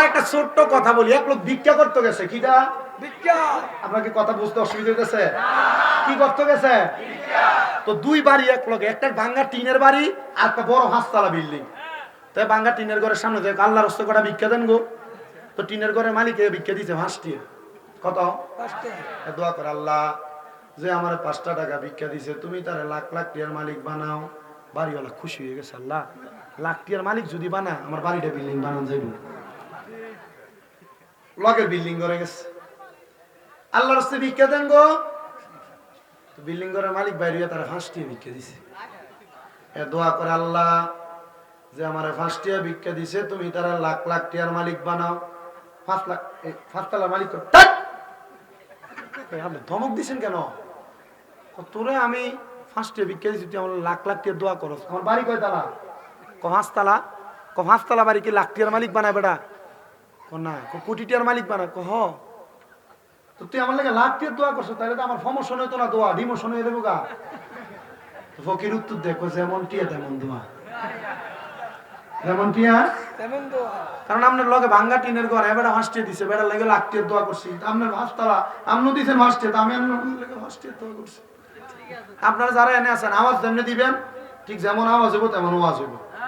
একটা ছোট্ট কথা বলি, এক লোক ভিক্ষা করতে গেছে। কিটা ভিক্ষা? আপনাকে কথা বুঝতে অসুবিধা হইতেছে? কি করতে গেছে? তো দুই বাড়ি এক লোক, একটা ভাঙ্গা টিনের বাড়ি আর একটা বড় 5 তলা বিল্ডিং। তাই ভাঙ্গা টিনের ঘরের সামনে দেখ, আল্লাহর রাস্তায় কটা ভিক্ষা দেন গো। তো টিনের ঘরের মালিকে ভিক্ষা দিতে 5 টাকা। কত? 5 টাকা। দোয়া করে, আল্লাহ যে আমার 5 টাকা ভিক্ষা দিছে, তুমি তারে লাখ লাখ টাকার মালিক বানাও। বাড়িওয়ালা খুশি হয়ে গেছে, আল্লাহ লাখ টাকার মালিক যদি বানা, আমার বাড়িটা বিল্ডিং বানানো যাইব। লগের বিল্ডিং করে গেছে, আল্লাহর রাস্তায় ভিক্ষা দেন গো। তো বিল্ডিং ঘরের মালিক বাইরে তারা 5 টাকা ভিক্ষা দিছে। দোয়া করে, আল্লাহ যে আমার 5 টাকা ভিক্ষা দিছে, তুমি তারা লাখ লাখ টাকার মালিক বানাও। 5 লাখ 5 তলার মালিক। আপনি ধমক দিচ্ছেন কেন? তোরে আমি 5 টাকা ভিক্ষা দিচ্ছি, তুই আমার লাখ লাখ টাকা দোয়া করো। আমার বাড়ি কয় তালা? 5 তালা। 5 তালা বাড়ি কি লাখ টাকার মালিক বানায় বেটা? না, কোটি টাকার মালিক বানা। হ, তো তুই আমার লাগে লাখ টাকা দোয়া করছো, তাহলে তো আমার প্রমোশন হইতো না, দোয়া ডিমোশন হয়ে দেবো গা। ফকির উত্তর দেখো, যেমন টিয়া তেমন দোয়া, যেমন টিয়া তেমন দোয়া। কারণ আপনার লগে ভাঙ্গা টিনের ঘর, এবার 5 টাকা দিছে, বেড়ার লাগে লাখ টাকা দোয়া করছি। আপনার 5 তালা, আপনি দিচ্ছেন 5 টাকা, আমি আপনার লাগে 5 টাকা দোয়া করছি। আপনারা যারা এনে আছেন, আওয়াজ যেমনি দিবেন, ঠিক যেমন আওয়াজ হইব তেমন আওয়াজ হইব।